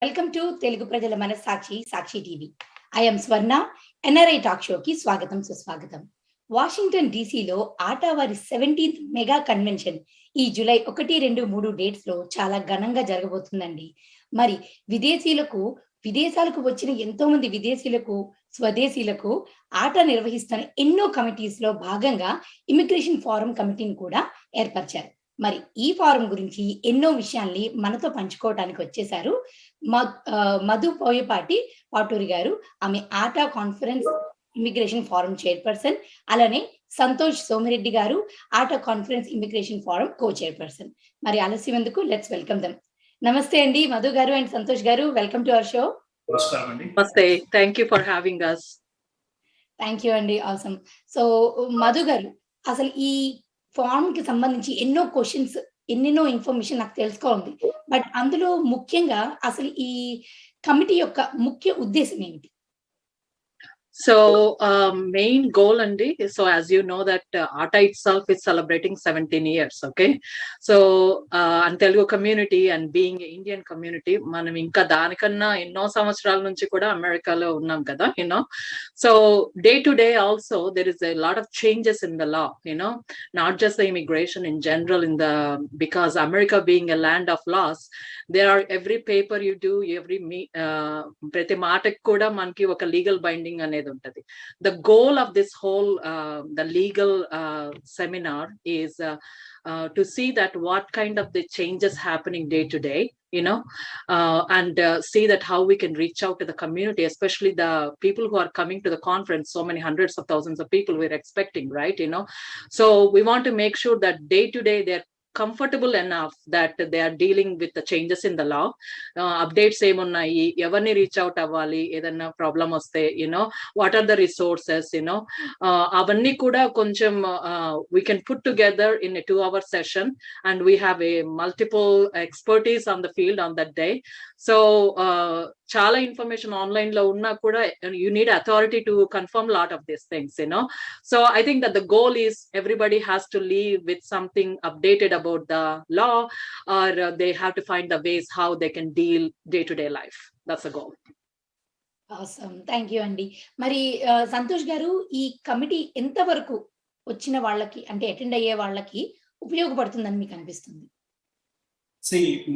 Welcome to Telugu ప్రజల మన సాక్షి TV. I'm Swarna. NRI talk షోకి స్వాగతం సుస్వాగతం. వాషింగ్టన్ డీసీలో ఆటావారి 17th మెగా కన్వెన్షన్ ఈ జూలై 1, 2, 3 డేట్స్ లో చాలా ఘనంగా జరగబోతుందండి. మరి విదేశాలకు వచ్చిన ఎంతో మంది విదేశీయులకు, స్వదేశీయులకు ఆట నిర్వహిస్తున్న ఎన్నో కమిటీస్ లో భాగంగా ఇమిగ్రేషన్ ఫోరం కమిటీని కూడా ఏర్పరిచారు. మరి ఈ ఫారం గురించి ఎన్నో విషయాల్ని మనతో పంచుకోవడానికి వచ్చేసారు మధు పోయపాటి పాటూరి గారు. ఆమె ATA conference immigration forum chairperson. అలానే సంతోష్ సోమిరెడ్డి గారు, ATA conference immigration forum co chairperson. మరి ఆలస్యం ఎందుకు, లెట్స్ వెల్కమ్ దెమ్. నమస్తే అండి మధు గారు అండ్ సంతోష్ గారు. Welcome to our show. Namaste, thank you for having us. Thank you అండి. ఆసమ్. సో మధు గారు, అసలు ఈ ఫార్మ్ కి సంబంధించి ఎన్నో క్వశ్చన్స్, ఎన్నెన్నో ఇన్ఫర్మేషన్ నాకు తెలుసుకోవాలి. బట్ అందులో ముఖ్యంగా అసలు ఈ కమిటీ యొక్క ముఖ్య ఉద్దేశం ఏమిటి? So main goal andi, so as you know that ATA itself is celebrating 17 years, okay? So and Telugu community and being Indian community, manam inka danikanna enno samvatsaraల నుంచి కూడా అమెరికాలో ఉన్నాం కదా, so day to day also there is a lot of changes in the law, not just the immigration in general, because America being a land of laws, there are every paper you do, every ప్రతి మాటకి కూడా మనకి ఒక legal binding అనేది ఉంటది. The goal of this whole the legal seminar is to see that what kind of the changes happening day to day, and see that how we can reach out to the community, especially the people who are coming to the conference. So many hundreds of thousands of people we're expecting, right? So we want to make sure that day to day they're comfortable enough that they are dealing with the changes in the law. Updates ఏమున్నాయి, ఎవరిని reach out అవ్వాలి, ఏదన్నా problem వస్తే, what are the resources, అవన్నీ కూడా కొంచెం we can put together in a 2-hour session, and we have a multiple expertise on the field on that day. So చాలా information online లో ఉన్నా కూడా you need authority to confirm lot of these things, so I think that the goal is everybody has to leave with something updated about the law, or they have to find the ways how they can deal day to day life. That's the goal. Awesome. Thank you అండి. మరి సంతోష్ గారు, ఈ committee ఎంత వరకు వచ్చిన వాళ్ళకి, అంటే attend అయ్యే వాళ్ళకి ఉపయోగపడుతుందని మీకు అనిపిస్తుంది?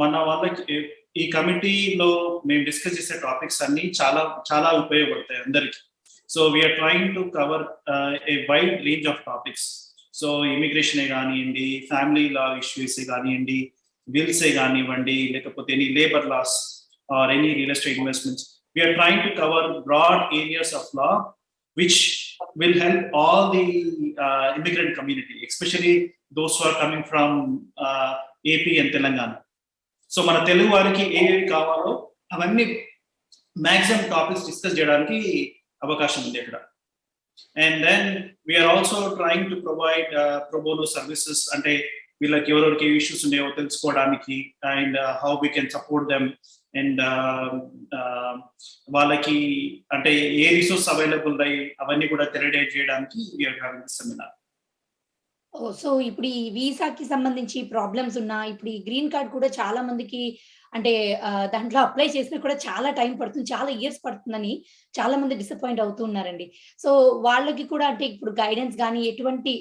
మన వాళ్ళకి ఈ కమిటీలో మేము డిస్కస్ చేసే టాపిక్స్ అన్ని చాలా చాలా ఉపయోగపడతాయి అందరికి. So we're trying to cover a wide range of topics. So immigration కానివ్వండి, ఫ్యామిలీ లా ఇష్యూస్ కానివ్వండి, బిల్స్ కానివ్వండి, లేకపోతే any labour laws or any real estate investments. We're trying to cover broad areas of law which will help all the immigrant community, especially those who are coming from AP and Telangana. So మన తెలుగు వారికి ఏవి కావాలో అవన్నీ maximum topics discuss చేయడానికి అవకాశం ఉంది ఇక్కడ. And then we're also trying to provide pro bono services, అంటే వీళ్ళకి ఎవరెవరికి ఏ ఇష్యూస్ ఉన్నాయో తెలుసుకోవడానికి, and how we can support them, అండ్ వాళ్ళకి అంటే ఏ రిసోర్స్ అవైలబుల్ అయ్యి అవన్నీ కూడా తెలియజేయడానికి చేయడానికి we're having this seminar. So ఇప్పుడు ఈ వీసాకి సంబంధించి ప్రాబ్లమ్స్ ఉన్నా, ఇప్పుడు ఈ గ్రీన్ కార్డ్ కూడా చాలా మందికి, అంటే దాంట్లో అప్లై చేసినా కూడా చాలా టైం పడుతుంది, చాలా ఇయర్స్ పడుతుందని చాలా మంది డిసప్పాయింట్ అవుతూ ఉన్నారండి. సో వాళ్ళకి కూడా అంటే ఇప్పుడు గైడెన్స్ కానీ ఎటువంటి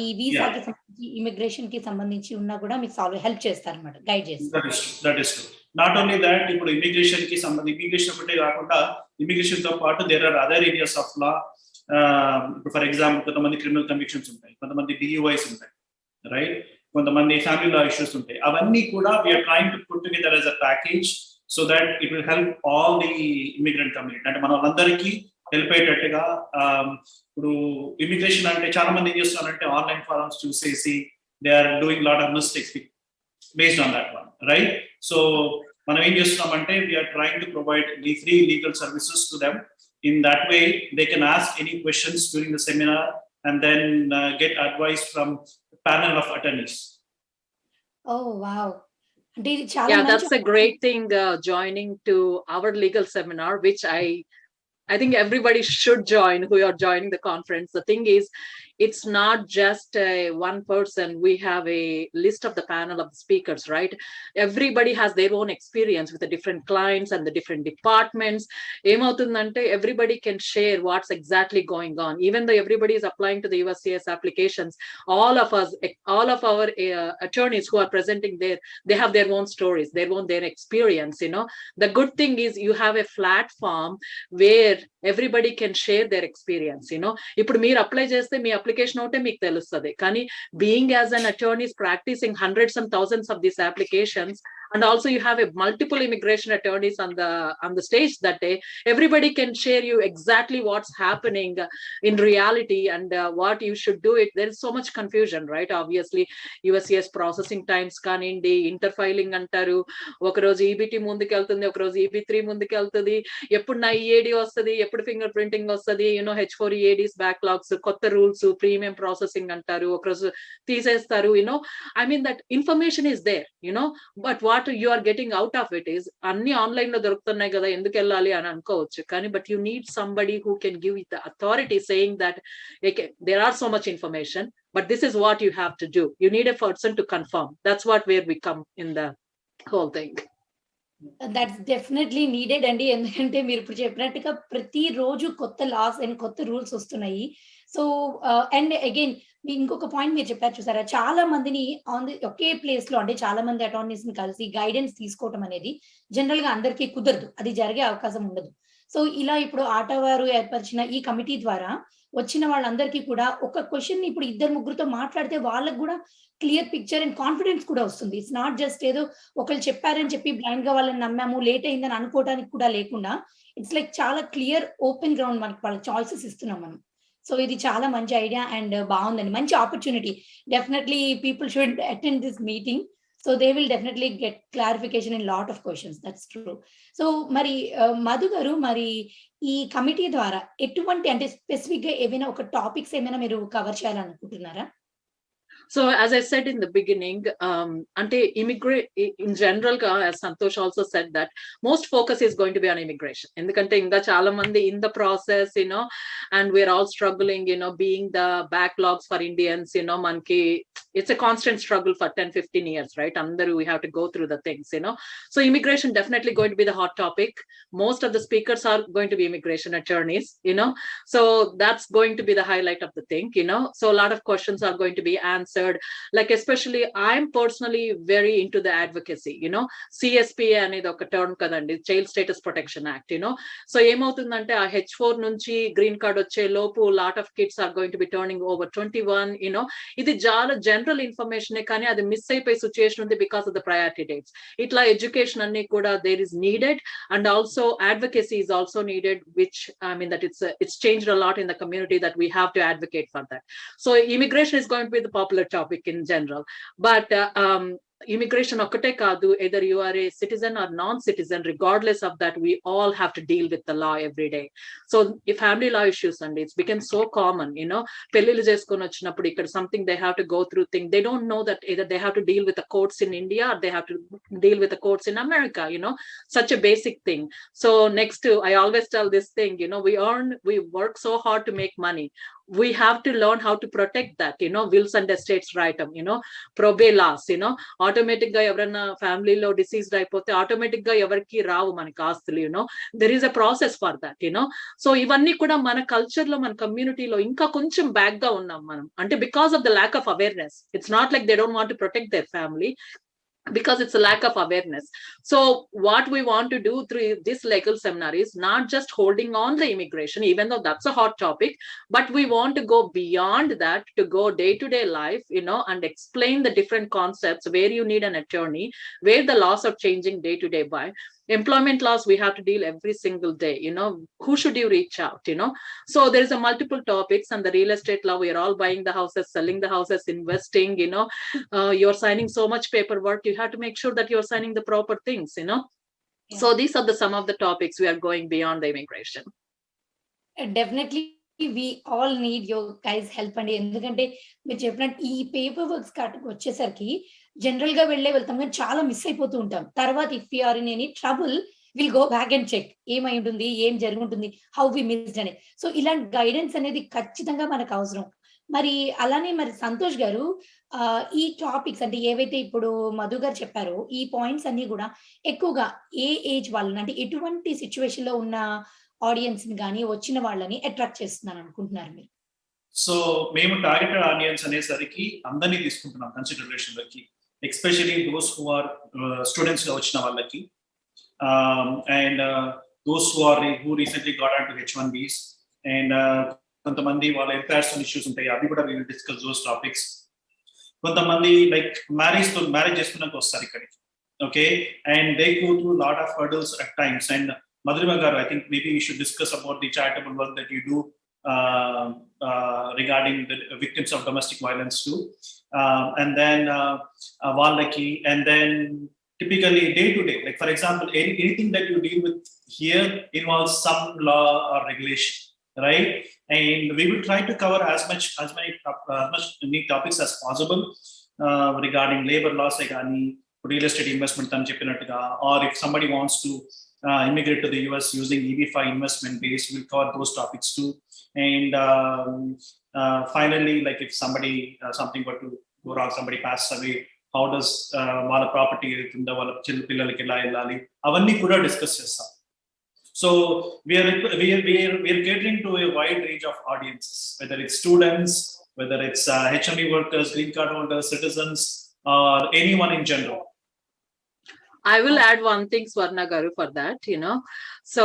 ఈ వీసాకి సంబంధించి, ఇమిగ్రేషన్ కి సంబంధించి ఉన్నా కూడా మీకు హెల్ప్ చేస్తారన్నమాట, గైడ్ చేస్తారు. నాట్ ఓన్లీ దాట్, ఇప్పుడు ఇమిగ్రేషన్ కి సంబంధించి ఇమిగ్రేషన్ ఒకటే కాకుండా ఇమిగ్రేషన్ తో పాటు there are other areas of law. For example కొంతమంది క్రిమినల్ కన్విక్షన్స్ ఉంటాయి, కొంతమంది DUIs ఉంటాయి, రైట్, కొంతమంది ఫ్యామిలీ లా ఇష్యూస్ ఉంటాయి. అవన్నీ కూడా we're trying to put together as a package so that it will help all the immigrant community. అంటే మన వాళ్ళందరికీ హెల్ప్ అయ్యేటట్టుగా. ఇప్పుడు ఇమిగ్రేషన్ అంటే చాలా మంది ఏం చేస్తున్నారంటే ఆన్లైన్ ఫారమ్స్ చూసేసి they are doing lot of mistakes based on that one, right. So మనం ఏం చేస్తున్నామంటే we're trying to provide the free legal services to them. In that way, they can ask any questions during the seminar and then get advice from a panel of attorneys. Oh, wow. Yeah, that's a great thing, joining to our legal seminar, which I think everybody should join who are joining the conference. The thing is, it's not just one person. We have a list of the panel of the speakers, right? Everybody has their own experience with the different clients and the different departments. Everybody can share what's exactly going on. Even though everybody is applying to the USCIS applications, all of our attorneys who are presenting there, they have their own stories, their experience. The good thing is you have a platform where everybody can share their experience. ఇప్పుడు మీరు apply చేస్తే మీ application ఒకటే మీకు తెలుస్తుంది, కానీ being as an attorney is practicing hundreds and thousands of these applications, and also you have a multiple immigration attorneys on the stage that day. Everybody can share you exactly what's happening in reality and what you should do it. There is so much confusion, right? Obviously USCIS processing times kanindi, interfiling antaru, oka roju EBT munduku veltundi, oka roju EB3 munduku veltadi, eppudu na EAD vastadi, eppudu fingerprinting vastadi, H4 EADs backlogs, kotta rules, premium processing antaru, oka roju teesestaru. I mean, that information is there, but what you are getting out of it is anni online lo dorukutunnayi kada, enduku ellali ani anukovachu, kani but you need somebody who can give you the authority saying that okay, there are so much information, but this is what you have to do. You need a person to confirm. That's where we come in the whole thing. That's definitely needed అండి. ఎందుకంటే మీరు ఇప్పుడు చెప్పినట్టుగా ప్రతి రోజు కొత్త loss and కొత్త rules వస్తున్నాయి. సో అండ్ అగైన్ ఇంకొక పాయింట్ మీరు చెప్పారు చూసారా, చాలా మందిని ఒకే ప్లేస్ లో, అంటే చాలా మంది అటార్నీస్ ని కలిసి గైడెన్స్ తీసుకోవటం అనేది జనరల్ గా అందరికీ కుదరదు, అది జరిగే అవకాశం ఉండదు. సో ఇలా ఇప్పుడు ఆటో వారు ఏర్పరిచిన ఈ కమిటీ ద్వారా వచ్చిన వాళ్ళందరికీ కూడా ఒక క్వశ్చన్ ఇప్పుడు ఇద్దరు ముగ్గురుతో మాట్లాడితే వాళ్ళకు కూడా క్లియర్ పిక్చర్ అండ్ కాన్ఫిడెన్స్ కూడా వస్తుంది. ఇట్స్ నాట్ జస్ట్ ఏదో ఒకళ్ళు చెప్పారని చెప్పి బ్లైండ్ గా వాళ్ళని నమ్మాము, లేట్ అయిందని అనుకోవడానికి కూడా లేకుండా ఇట్స్ లైక్ చాలా క్లియర్ ఓపెన్ గ్రౌండ్ మనకి వాళ్ళకి చాయిసెస్ ఇస్తున్నాం మనం. సో ఇది చాలా మంచి ఐడియా అండ్ బాగుందండి, మంచి opportunity. Definitely people should attend this meeting. So they will definitely get clarification in lot of questions. That's true. So మరి మధు గారు, మరి ఈ కమిటీ ద్వారా ఎటువంటి, అంటే స్పెసిఫిక్ గా ఏమైనా ఒక టాపిక్స్ ఏమైనా మీరు కవర్ చేయాలనుకుంటున్నారా? So as I said in the beginning, ante immigrate in general ga, as Santosh also said, that most focus is going to be on immigration. Endukante inga chaala mandi in the process, and we're all struggling, being the backlogs for Indians, manki it's a constant struggle for 10-15 years, right? Andaru we have to go through the things, So immigration definitely going to be the hot topic. Most of the speakers are going to be immigration attorneys, So that's going to be the highlight of the thing, So a lot of questions are going to be answered. Like especially I'm personally very into the advocacy, CSP అనేది ఒక term కదండి, child status protection act. So ఏమవుతుందంటే ఆ H4 నుంచి green card వచ్చే లోపు lot of kids are going to be turning over 21. ఇది చాలా జనరల్ ఇన్ఫర్మేషన్, కానీ అది మిస్ అయిపోయే సిచ్యుయేషన్ ఉంది because of the priority dates. ఇట్లా ఎడ్యుకేషన్ అన్ని కూడా there is needed, and also advocacy is also needed, which I mean that it's changed a lot in the community, that we have to advocate for that. So immigration is going to be the popular topic in general, but immigration okkate kaadu, either you are a citizen or non-citizen, regardless of that, we all have to deal with the law every day. So if family law issues, and it's become so common, pellillu cheskoni vachinappudu ikkada something they have to go through thing, they don't know that either they have to deal with the courts in India or they have to deal with the courts in America, such a basic thing. So next, I always tell this thing, we work so hard to make money. We have to learn how to protect that, wills and estates right, probate laws, automatic ga evarana family lo deceased ayipothe automatic ga evarki raavu manaki aastulu, there is a process for that, so ivanni kuda mana culture lo, mana community lo inka koncham back ga unnam manam, ante because of the lack of awareness. It's not like they don't want to protect their family, because it's a lack of awareness. So what we want to do through this legal seminar is not just holding on the immigration, even though that's a hot topic, but we want to go beyond that, to go day-to-day life, and explain the different concepts where you need an attorney, where the laws are changing day-to-day by. Employment laws we have to deal every single day, who should you reach out, So there is a multiple topics, and the real estate law, we are all buying the houses, selling the houses, investing, you're signing so much paperwork, you have to make sure that you're signing the proper things, Yeah. So these are some of the topics we are going beyond the immigration. Definitely we all need your guys help అండి. ఎందుకంటే మీరు చెప్పినట్టు ఈ paper works వచ్చేసరికి general గా వెళ్తాం, కానీ చాలా మిస్ అయిపోతూ ఉంటాం. తర్వాత if you are in any trouble will go back and check ఏమై ఉంటుంది, ఏం జరుగుతుంది, హౌ వి మిస్డ్ అని. సో ఇలాంటి గైడెన్స్ అనేది ఖచ్చితంగా మనకు అవసరం. మరి అలానే మరి సంతోష్ గారు ఈ టాపిక్స్ అంటే ఏవైతే ఇప్పుడు మధు గారు చెప్పారో ఈ పాయింట్స్ అన్నీ గూడా ఎక్కువగా ఏ ఏజ్ వాళ్ళని అంటే ఎటువంటి సిట్యుయేషన్‌లో ఉన్న ఆడియన్స్‌ని గాని, వచ్చిన వాళ్ళని అట్రాక్ట్ చేస్తుందని అనుకుంటున్నారు మీరు? సో మేము టార్గెటెడ్ ఆడియన్స్ అనేసరికి అందరినీ తీసుకుంటున్నాం కన్సిడరేషన్‌లోకి. ఎస్పెషల్లీ దోస్ హూ ఆర్ స్టూడెంట్స్‌గా వచ్చిన వాళ్ళకి. And those who recently got into H1Bs and కొంతమంది వాళ్ళ ఎంపైర్స్ ఇష్యూస్ ఉంటాయి. అవి కూడా we will discuss those topics. కొంతమంది లైక్ మ్యారేజ్ చేసుకున్నాక వస్తారు ఇక్కడికి. Okay. And they go through lot of hurdles at times. And Madhurima garu, I think maybe we should discuss about the charitable work that you do regarding the victims of domestic violence too. And then Valaki, and then typically day to day, like for example, anything that you deal with here involves some law or regulation, right? And we will try to cover as many topics as possible regarding labor laws, like real estate investment, or if somebody wants to immigrate to the US using EB-5 investment base, we'll cover those topics too. And finally, like if something were to go wrong, somebody passes away, how does వాళ్ళ property వెళ్తుందో, వాళ్ళ పిల్లలకి ఎలా వెళ్ళాలి, అవన్నీ కూడా discuss చేస్తాం. So we are catering to a wide range of audiences, whether it's students, whether it's H1B workers, green card holders, citizens, or anyone in general. I will add one thing, Swarna garu, for that, so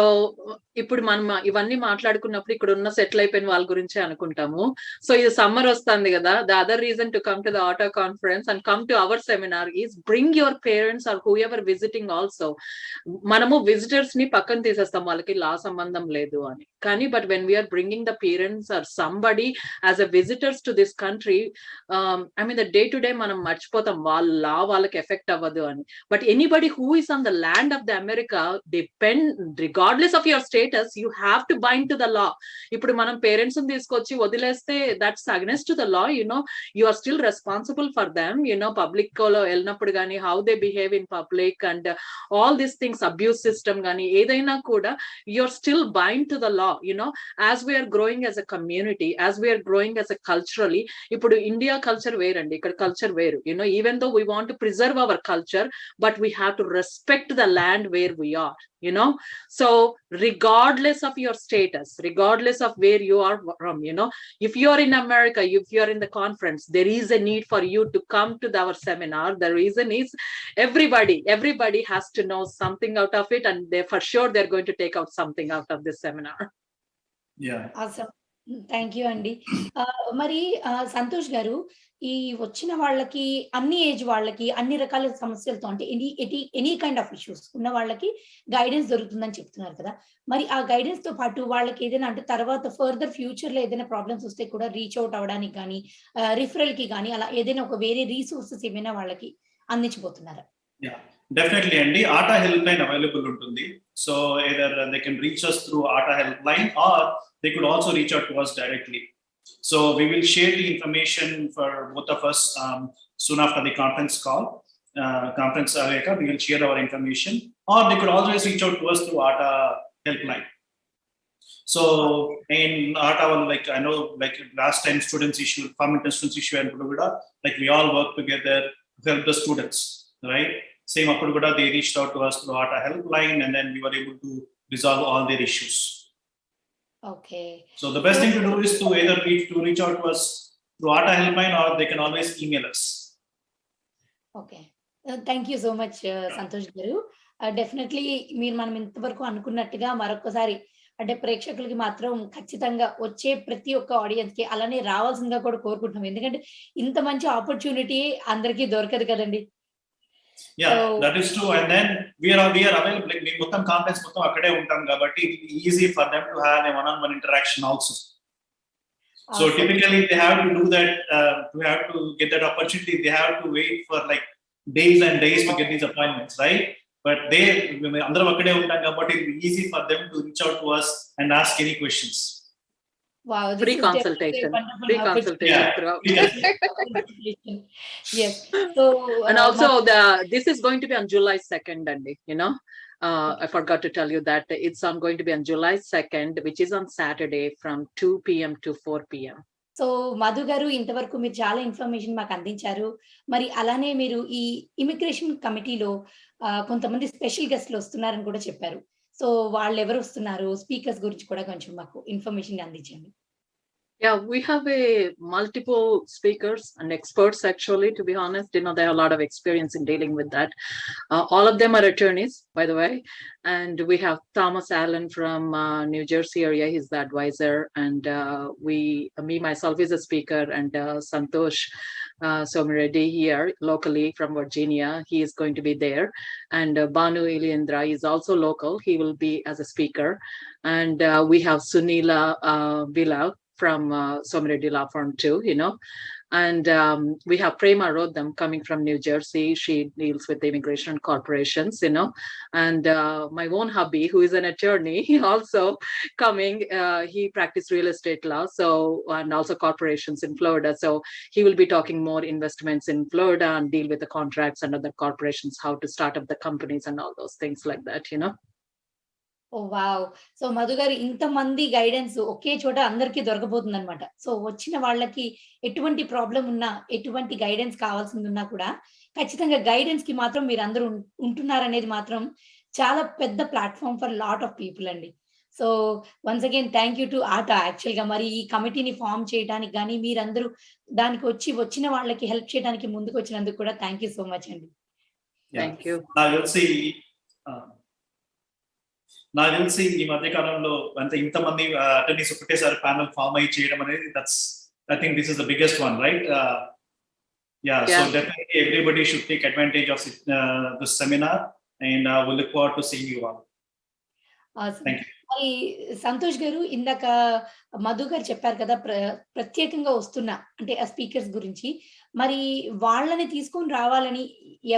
ఇప్పుడు మనం ఇవన్నీ మాట్లాడుకున్నప్పుడు ఇక్కడ ఉన్న settle అయిపోయిన వాళ్ళ గురించే అనుకుంటాము. సో ఇది సమ్మర్ వస్తుంది కదా, the other reason to come to the auto conference and come to our seminar is bring your parents or whoever visiting also. మనము విజిటర్స్ ని పక్కన తీసేస్తాం, వాళ్ళకి లా సంబంధం లేదు అని. కానీ but when we're bringing the parents or somebody as a visitors to this country, I mean the day to day మనం మర్చిపోతాం వాళ్ళ లా వాళ్ళకి ఎఫెక్ట్ అవ్వదు అని. But anybody who is on the land of the America depend, regardless of your status, you have to bind to the law. ఇప్పుడు మనం parents ని తీసుకొచ్చి వదిలేస్తే that's against the law. You are still responsible for them. Public లో వెళ్ళినప్పుడు కానీ how they behave in public and all these things, abuse system కానీ ఏదైనా కూడా you are still bind to the law. As we are growing as a community, as we are growing as a culturally, ఇప్పుడు India culture వేరండి, ఇక్కడ culture వేరు. Even though we want to preserve our culture, but we have to respect the land where we are. So regardless of your status, regardless of where you are from, if you are in America, if you are in the conference, there is a need for you to come to our seminar. The reason is everybody has to know something out of it, and they for sure they're going to take out something out of this seminar. Yeah, awesome. Thank you అండి. మరి సంతోష్ గారు, ఈ వచ్చిన వాళ్ళకి అన్ని age వాళ్ళకి అన్ని రకాల సమస్యలతో అంటే ఎనీ కైండ్ ఆఫ్ ఇష్యూస్ ఉన్న వాళ్ళకి గైడెన్స్ దొరుకుతుందని చెప్తున్నారు కదా. మరి ఆ గైడెన్స్ తో పాటు వాళ్ళకి ఏదైనా అంటే తర్వాత ఫర్దర్ ఫ్యూచర్ లో ఏదైనా ప్రాబ్లమ్స్ వస్తే కూడా రీచ్ అవుట్ అవడానికి కానీ, రిఫరల్ కి కానీ అలా ఏదైనా ఒక వేరే రీసోర్సెస్ ఏమైనా వాళ్ళకి అందించబోతున్నారా? Definitely అండి. ఆటా హెల్ప్ లైన్ అవైలబుల్ ఉంటుంది. So either they can reach us through atta help line, or they could also reach out to us directly. So we will share the information for both of us soon after the conference call. We will share our information, or they could always reach out to us through atta help line. So in atta, like I know, like last time students issue, farming students issue and kuda, like we all work together to help the students, right? Same appudu kuda they reached out to us through atta help line, and then we were able to resolve all their issues. Okay. So the best thing to do is to either reach out to us through atta help line, or they can always email us. Okay. Thank you so much, Santosh గారు. Definitely మీరు మనం ఇంతవరకు అనుకున్నట్టుగా మరొకసారి అంటే ప్రేక్షకులకి మాత్రం ఖచ్చితంగా వచ్చే ప్రతి ఒక్క ఆడియన్స్ కి అలానే రావాల్సిందిగా కూడా కోరుకుంటున్నాం. ఎందుకంటే ఇంత మంచి ఆపర్చునిటీ అందరికీ దొరకదు కదండి. Yeah, that is true. And then we are available, like we మొత్తం కాన్ఫరెన్స్ మొత్తం అక్కడే ఉంటాం కాబట్టి it will be easy for them to have a one-on-one interaction also. So typically they have to do that, to have to get that opportunity, they have to wait for like days and days to get these appointments, right? But అందరం అక్కడే ఉంటాం కాబట్టి it will be easy for them to reach out to us and ask any questions. Wow, this Free is consultation. definitely a Free wonderful consultation. Yes. So And also this is going to be on July 2nd, and I forgot to tell you that it's going to be on July 2nd, which is on Saturday from 2 p.m. to 4 p.m. So Madhu గారు, ఇంతవరకు మీరు చాలా information మాకు అందించారు. మరి అలానే మీరు ఈ ఇమిగ్రేషన్ కమిటీలో కొంతమంది స్పెషల్ గెస్ట్‌లు వస్తున్నారని కూడా చెప్పారు. సో వాళ్ళెవరు వస్తున్నారు? స్పీకర్స్ గురించి కూడా కొంచెం మాకు ఇన్ఫర్మేషన్ అందించండి. Yeah, we have a multiple speakers and experts actually, to be honest. They have a lot of experience in dealing with that. All of them are attorneys, by the way. And we have Thomas Allen from New Jersey area. He's the advisor. And me myself is a speaker, and Santosh Somireddy here locally from Virginia. He is going to be there. And Banu Ilindra is also local. He will be as a speaker. And we have Sunila Bila from Somireddy Law Firm too, And we have Prema Rodham coming from New Jersey. She deals with immigration corporations, And my own hubby, who is an attorney, he also coming. He practiced real estate law, and also corporations in Florida. So he will be talking more investments in Florida and deal with the contracts and other corporations, how to start up the companies and all those things like that, oh! Wow! So Madhu గారు, ఇంతమంది guidance ఒకే చోట అందరికీ దొరకబోతుందన్నమాట. So వచ్చిన వాళ్ళకి ఎటువంటి problem ఉన్నా, ఎటువంటి guidance కావాల్సిందున్నా కూడా ఖచ్చితంగా గైడెన్స్‌కి మాత్రం మీరందరూ ఉంటున్నారనేది మాత్రం చాలా పెద్ద platform for lot of people అండి. So once again thank you to ATA. యాక్చువల్‌గా మరి ఈ కమిటీని ఫార్మ్ చేయడానికి గాని, మీరందరూ దానికి వచ్చిన వాళ్ళకి హెల్ప్ చేయడానికి ముందుకొచ్చినందుకు కూడా థాంక్ యూ సో మచ్ అండి. Thank you. నాకు తెలిసి ఈ మధ్య కాలంలో అంటే ఇంతమంది అటర్నీస్ ఒకటేసారి ప్యానల్ ఫామ్ అయ్యి చేయడం అనేది I think this is the biggest one, right? Yeah, so definitely everybody should take advantage of this seminar, and we look forward to seeing you all. Thank you. మరి సంతోష్ గారు, ఇందాక మధు గారు చెప్పారు కదా, ప్రత్యేకంగా వస్తున్న అంటే ఆ స్పీకర్స్ గురించి. మరి వాళ్ళని తీసుకొని రావాలని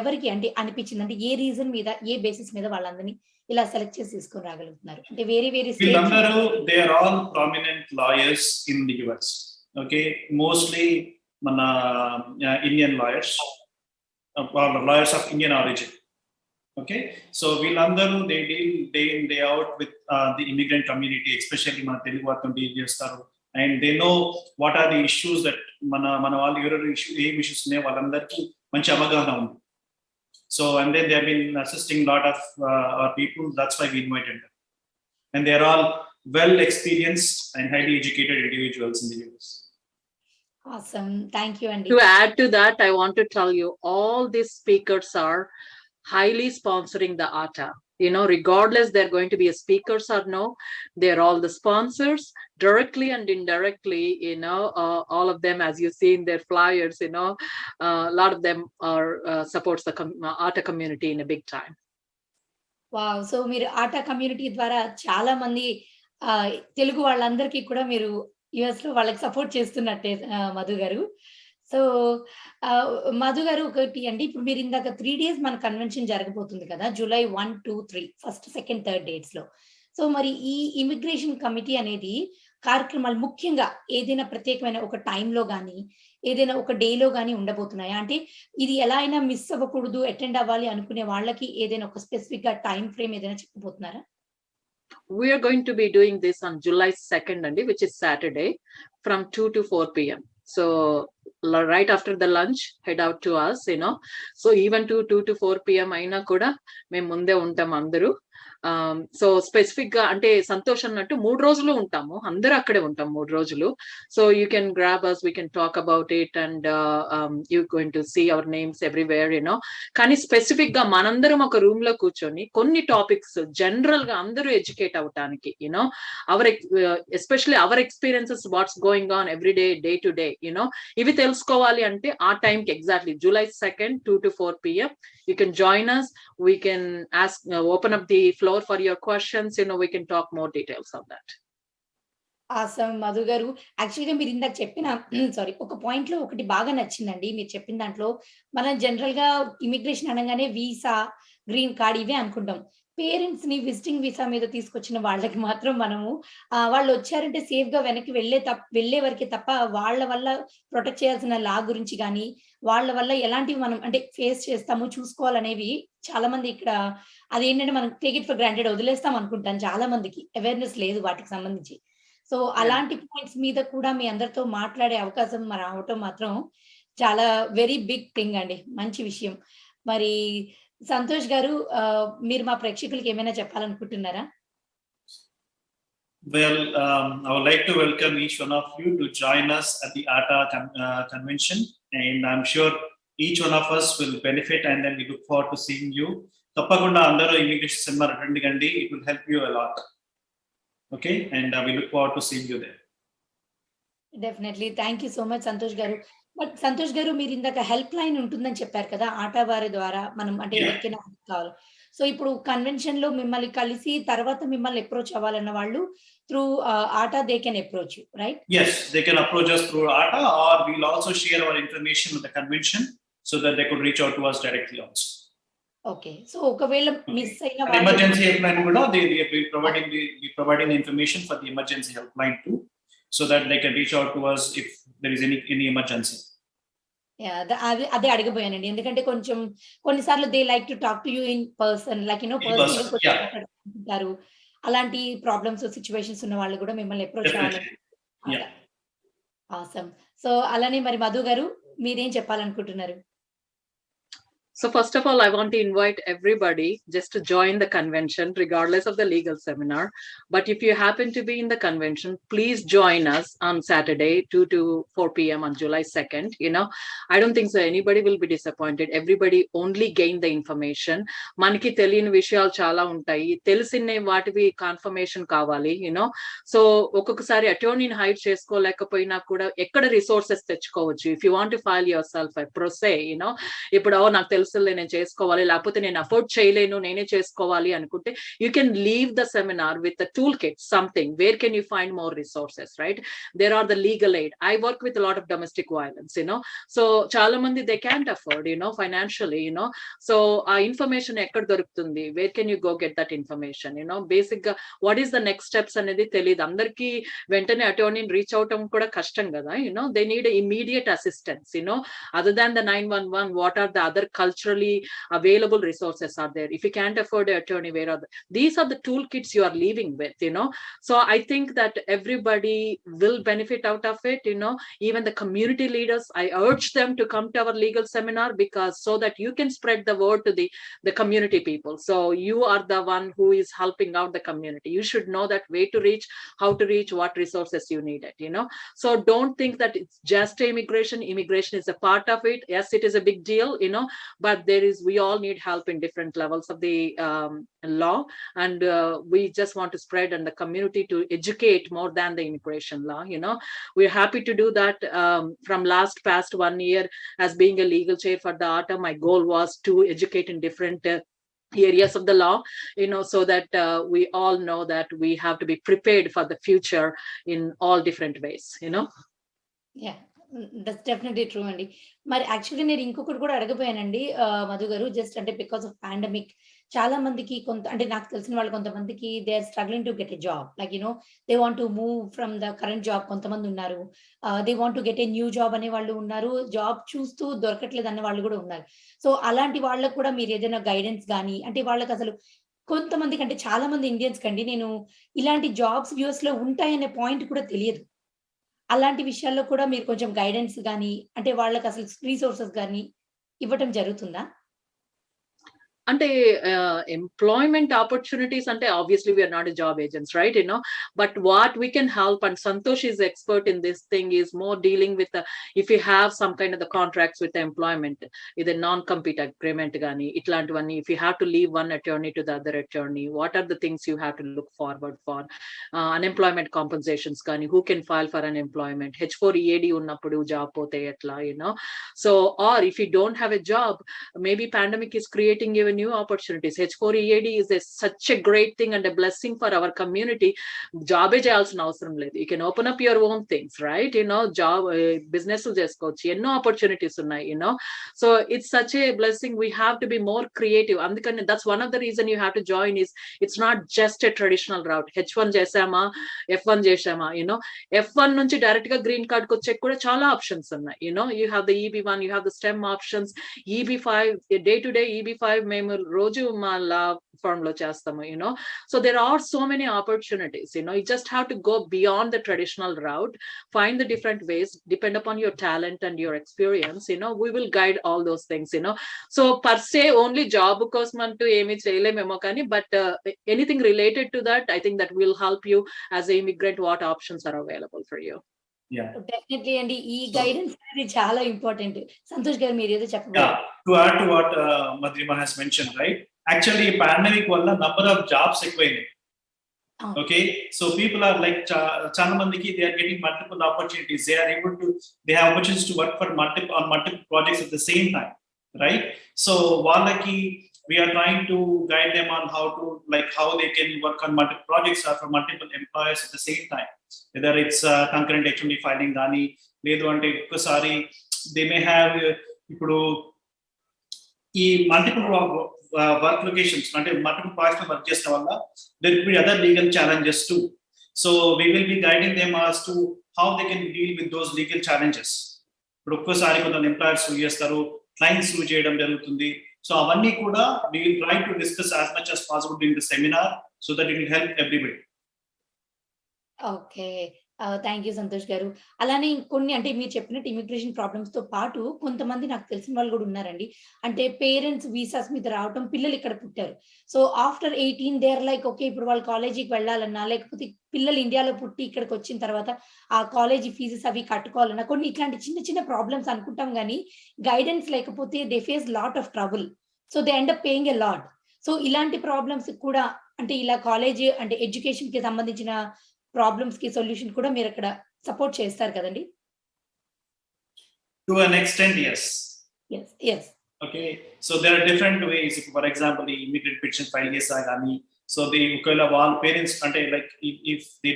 ఎవరికి అంటే అనిపించింది? అంటే ఏ రీజన్ మీద, ఏ బేసిస్ మీద వాళ్ళందరినీ ఇలా సెలెక్ట్ చేసి తీసుకొని రాగలుగుతున్నారు? అంటే వేరే వీళ్ళందరూ they are all prominent lawyers in the US. Okay, mostly మన Indian lawyers, lawyers of Indian origin. Okay, so వీళ్ళందరూ they deal day in day out with the immigrant community, especially మన తెలుగు వారితో డీల్ చేస్తారు, and they know what are the issues that మన వాళ్ళు ఎవరెవరు ఏం issues ఉన్నాయో వాళ్ళందరికీ మంచి అవగాహన ఉంది. So and then they have been assisting a lot of our people. That's why we invited them, and they are all well experienced and highly educated individuals in the US. Awesome, thank you Andy. To add to that, I want to tell you all these speakers are highly sponsoring the ATA. Regardless they're going to be a speakers or no, they're all the sponsors directly and indirectly. All of them, as you see in their flyers, a lot of them are supports the ATA community in a big time. Wow! So మీరు ఆటా community ద్వారా చాలా మంది తెలుగు వాళ్ళందరికీ కూడా మీరు US లో వాళ్ళకి support చేస్తున్నట్టే Madhu గారు. సో మధు గారు, ఒకటి అండి, ఇప్పుడు మీరు ఇందాక 3 days మన కన్వెన్షన్ జరగబోతుంది కదా, July 1, 2, 3 first, second, third dates లో. సో మరి ఈ ఇమిగ్రేషన్ కమిటీ అనేది కార్యక్రమాలు ముఖ్యంగా ఏదైనా ప్రత్యేకమైన ఒక టైంలో గానీ, ఏదైనా ఒక డేలో గానీ ఉండబోతున్నాయా? అంటే ఇది ఎలా అయినా మిస్ అవ్వకూడదు, అటెండ్ అవ్వాలి అనుకునే వాళ్ళకి ఏదైనా ఒక స్పెసిఫిక్ గా టైం ఫ్రేమ్ ఏదైనా చెప్పబోతున్నారా? We are going to be doing this on July 2nd, which is Saturday, from 2 to 4 p.m. So right after the lunch, head out to us, So even to 2 to 4 p.m. అయినా కూడా మేము ముందే ఉంటాం అందరూ. So specific గా అంటే సంతోష్ అన్నట్టు 3 రోజులు ఉంటాము, అందరూ అక్కడే ఉంటాం 3 రోజులు. So you can grab us, we can talk about it, and you going to see our names everywhere. కానీ స్పెసిఫిక్ గా మనందరం ఒక రూమ్ లో కూర్చొని కొన్ని టాపిక్స్ జనరల్ గా అందరూ ఎడ్యుకేట్ అవటానికి, our especially our experiences, what's going on every day, day to day, ఇవి తెలుసుకోవాలి అంటే ఆ టైంకి exactly July 2nd, 2 to 4 p.m. you can join us. We can ask, open up the floor for your questions. We can talk more details on that. Awesome Madhu గారు, యాక్చువల్‌గా మీరు ఇందాక చెప్పిన ఒక పాయింట్ లో ఒకటి బాగా నచ్చిందండి. మీరు చెప్పిన దాంట్లో మనం జనరల్‌గా ఇమిగ్రేషన్ అనగానే వీసా, గ్రీన్ కార్డ్ ఇవే అనుకుంటాం. పేరెంట్స్ ని విజిటింగ్ వీసా మీద తీసుకొచ్చిన వాళ్ళకి మాత్రం మనము వాళ్ళు వచ్చారంటే సేఫ్ గా వెనక్కి వెళ్ళే వరకే తప్ప వాళ్ళ వల్ల ప్రొటెక్ట్ చేయాల్సిన లా గురించి గానీ, వాళ్ళ వల్ల ఎలాంటివి మనం అంటే ఫేస్ చేస్తాము, చూసుకోవాలనేవి చాలా మంది ఇక్కడ అదేంటంటే మనం టేక్ ఇట్ ఫర్ గ్రాంటెడ్ వదిలేస్తాం అనుకుంటాను. చాలా మందికి అవేర్‌నెస్ లేదు వాటికి సంబంధించి. సో అలాంటి పాయింట్స్ మీద కూడా మీ అందరితో మాట్లాడే అవకాశం రావటం మాత్రం చాలా వెరీ బిగ్ థింగ్ అండి. మంచి విషయం. మరి సంతోష్ గారు మీరు మా ప్రేక్షకులకి ఏమైనా చెప్పాలనుకుంటున్నారా? Well, I would like to welcome each one of you to join us at the ATA convention, and I'm sure each one of us will benefit, and then we look forward to seeing you. Tappakunda andaru immigration seminar attend gandi, it will help you a lot. Okay, and we look forward to seeing you there. Definitely. Thank you so much Santosh గారు. But Santosh గారు మీరు ఇందాక help line ఉంటుందని చెప్పారు కదా! ఆటా వారి ద్వారా మనం అంటే ఎవరికైనా help కావాలి. సో ఇప్పుడు కన్వెన్షన్‌లో మిమ్మల్ని కలిసి తర్వాత మిమ్మల్ని అప్రోచ్ అవ్వాలన్న వాళ్ళు through atta they can approach you, right? Yes, they can approach us through ATA, or we'll also share our information with the convention so that they could reach out to us directly also. Okay. So ఒకవేళ miss అయిన And వాళ్ళు emergency helpline kuda they will be providing the information for the emergency helpline too, so that they can reach out to us if there is any emergency. Yeah! అదే అడగబోయానండి. ఎందుకంటే కొంచెం కొన్నిసార్లు they like to talk to you in person like you know In person, పర్సనల్‌గా కొంచెం yeah. మాట్లాడుకుంటారు. అలాంటి problems, situations ఉన్న వాళ్ళు కూడా మిమ్మల్ని అప్రోచ్ Definitely. అవ్వాలని Yeah. ఆసమ్. సో అలానే మరి మధు గారు మీరేం చెప్పాలనుకుంటున్నారు? So first of all, I want to invite everybody just to join the convention, regardless of the legal seminar. But if you happen to be in the convention, please join us on Saturday, 2 to 4 p.m. on July 2nd. I don't think so anybody will be disappointed. Everybody only gain the information. Maniki తెలియని విషయాలు చాలా ఉంటాయి. తెలిసిన వాటివి confirmation కావాలి, so ఒక్కొక్కసారి అటర్నీని hire చేసుకోలేకపోయినా కూడా ఎక్కడ resources తెచ్చుకోవచ్చు. If you want to file your self pro se, ఇప్పుడు నాకు తెలుసు నేను చేసుకోవాలి, లేకపోతే నేను అఫోర్డ్ చేయలేను, నేనే చేసుకోవాలి అనుకుంటే you can leave the seminar with tool kit something where can you find more resources, right? There are the legal aid. I work with lot of domestic violence, so చాలా మంది they can't afford financially, so ఆ information ఎక్కడ దొరుకుతుంది, where can you go get that information, basic గా what is the next steps అనేది తెలియదు అందరికి. వెంటనే అటర్నీని రీచ్ అవటం కూడా కష్టం కదా, they need immediate assistance, other than the 911, what are the other culturally available resources are there? If you can't afford an attorney, where are these are the toolkits you are leaving with, so I think that everybody will benefit out of it, even the community leaders. I urge them to come to our legal seminar, because so that you can spread the word to the community people. So you are the one who is helping out the community. You should know that way to reach, how to reach, what resources you need it, so don't think that it's just immigration is a part of it. Yes, it is a big deal, but we all need help in different levels of the law, and we just want to spread and the community to educate more than the immigration law. We're happy to do that. From past 1 year as being a legal chair for the ATA, my goal was to educate in different areas of the law, so that we all know that we have to be prepared for the future in all different ways. Yeah! That's definitely true అండి. మరి actually నేను ఇంకొకటి కూడా అడగబోయానండి మధు గారు. Just అంటే because of pandemic చాలా మందికి అంటే నాకు తెలిసిన వాళ్ళు కొంతమందికి they are struggling to get a job. Like they want to move from the current job కొంతమంది ఉన్నారు. They want to get a new job అనే వాళ్ళు ఉన్నారు. జాబ్ చూస్తూ దొరకట్లేదు అనే వాళ్ళు కూడా ఉన్నారు. సో అలాంటి వాళ్ళకి కూడా మీరు ఏదైనా గైడెన్స్ గాని, అంటే వాళ్ళకి అసలు కొంతమందికి అంటే చాలా మంది ఇండియన్స్ కండి నేను ఇలాంటి జాబ్స్ యూఎస్‌లో ఉంటాయనే పాయింట్ కూడా తెలియదు. అలాంటి విషయాల్లో కూడా మీరు కొంచెం గైడెన్స్ గాని, అంటే వాళ్ళకి అసలు రిసోర్సెస్ గాని ఇవ్వటం జరుగుతుందా? అంటే employment opportunities ante obviously we are not a job agents, right? But what we can help, and Santosh is expert in this thing, is more dealing with if you have some kind of the contracts with the employment, either non-compete agreement gani itlantivanni, if you have to leave one attorney to the other attorney, what are the things you have to look forward for? Unemployment compensations gani, who can file for unemployment, H4EAD ఉన్నప్పుడు job పోతే ఎట్లా, so or if you don't have a job, maybe pandemic is creating even new opportunities. H4EAD is such a great thing and a blessing for our community. Job చేయాల్సిన అవసరం లేదు. You can open up your own things, right? Job business చేసుకోవచ్చు, ఎన్నో opportunities ఉన్నాయి, so it's such a blessing. We have to be more creative. అందుకని that's one of the reason you have to join is it's not just a traditional route. H1 చేసామా, F1 చేసామా, F1 నుంచి direct గా green card కి వచ్చే కూడా చాలా options ఉన్నాయి. You have the EB1, you have the STEM options, EB5, day to day EB5 మేము మేము రోజు మా లా ఫర్మ్ లో చేస్తాము, so there are so many opportunities, you just have to go beyond the traditional route, find the different ways, depend upon your talent and your experience, we will guide all those things, so per se only job కోసం అంటూ ఏమీ చేయలేమేమో కానీ, but anything related to that, I think that will help you as an immigrant, what options are available for you. Yeah. Definitely అండి. ఈ guidance అనేది చాలా important. Santosh గారు మీరు ఏదో Yeah, చెప్పబోయారు. to add to what Madhurima has mentioned, right? Actually, pandemic వల్ల number of jobs ఎక్కువైంది. అవును. Okay, so people are like చాలా మందికి they are getting multiple opportunities. They are able to, they have opportunities to work for multiple projects at the same time, right? So వాళ్ళకి we are trying to guide them on how they can work on multiple projects or for multiple employers at the same time. Whether it's concurrent H1B filing గానీ, లేదు అంటే ఒక్కసారి they may have ఇప్పుడు ఈ multiple work locations అంటే multiple projects లో work చేసిన వల్ల there will be other legal challenges too. So we will be guiding them as to how they can deal with those legal challenges. ఇప్పుడు ఒక్కసారి కొంత employers సూ చేస్తారు, క్లయింట్స్ సూ చేయడం జరుగుతుంది. సో అవన్నీ కూడా we will try to discuss as much as possible during the seminar so that it will help everybody. Okay. Thank you Santosh గారు. అలానే కొన్ని అంటే మీరు చెప్పినట్టు ఇమిగ్రేషన్ ప్రాబ్లమ్స్ తో పాటు కొంతమంది నాకు తెలిసిన వాళ్ళు కూడా ఉన్నారండి. అంటే పేరెంట్స్ వీసాస్ మీద రావటం, పిల్లలు ఇక్కడ పుట్టారు. So after 18 they are like okay, ఇప్పుడు వాళ్ళు కాలేజీకి వెళ్ళాలన్నా, లేకపోతే పిల్లలు ఇండియాలో పుట్టి ఇక్కడికి వచ్చిన తర్వాత ఆ కాలేజీ ఫీజెస్ అవి కట్టుకోవాలన్నా, కొన్ని ఇట్లాంటి చిన్న చిన్న ప్రాబ్లమ్స్ అనుకుంటాం గానీ, గైడెన్స్ లేకపోతే they face lot of trouble. So they end up paying a lot. So ఇలాంటి ప్రాబ్లమ్స్ కూడా అంటే ఇలా కాలేజ్ అంటే ఎడ్యుకేషన్ కి సంబంధించిన ప్రాబ్లమ్స్ కి సొల్యూషన్ కూడా మీరు అక్కడ సపోర్ట్ చేస్తారు కదండి? To an extent, yes. Yes. Okay, so there are different ways. For example, the immigrant petition file చేసా కానీ, so they ఒకవేళ వాళ్ళ పేరెంట్స్ అంటే like if they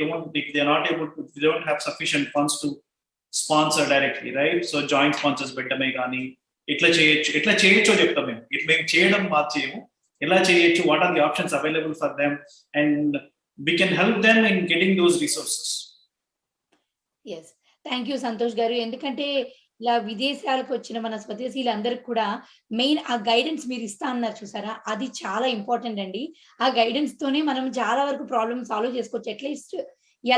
are not able to, they don't have sufficient funds to sponsor directly, right? So joint sponsors పెట్టడమే కానీ ఎట్లా చేయొచ్చో చెప్తాం మేము. మేము చేయడం చేయము, ఎలా చేయొచ్చు, what are the options available for them, and we can help them in getting those resources. Yes. Thank you Santosh గారు. ఎందుకంటే ఇలా విదేశాలకు వచ్చిన మన స్వదేశీయులందరికి కూడా మెయిన్ ఆ గైడెన్స్ మీరు ఇస్తా అన్నారు చూసారా, అది చాలా ఇంపార్టెంట్ అండి. ఆ గైడెన్స్ తోనే మనం చాలా వరకు ప్రాబ్లమ్ సాల్వ్ చేసుకోవచ్చు. అట్లీస్ట్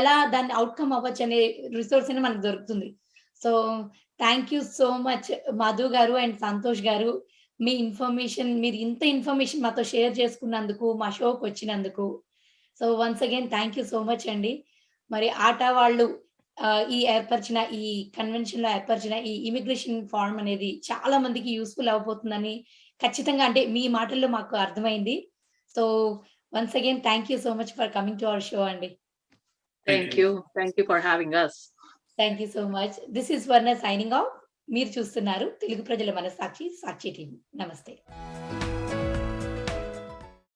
ఎలా దాన్ని అవుట్కమ్ అవ్వచ్చు అనే రిసోర్స్ అనేది మనకు దొరుకుతుంది. So thank you so much Madhu గారు అండ్ సంతోష్ గారు. మీ ఇన్ఫర్మేషన్, మీరు ఇంత ఇన్ఫర్మేషన్ మాతో షేర్ చేసుకున్నందుకు, మా షోకి వచ్చినందుకు. So once again thank you so much అండి. మరి ఆటా వాళ్ళు ఈ కన్వెన్షన్ లో ఏర్పరిచిన ఈ ఇమిగ్రేషన్ ఫార్మ్ అనేది చాలా మందికి యూస్ఫుల్ అవబోతుందని ఖచ్చితంగా అంటే మీ మాటల్లో మాకు అర్థమైంది. So once again thank you so much for coming to our show అండి. Thank you for having us. Thank you so much. This is వర్ణ సైనింగ్ ఆఫ్. మీరు చూస్తున్నారు తెలుగు ప్రజల మనస్సాక్షి, సాక్షి టీవీ. నమస్తే.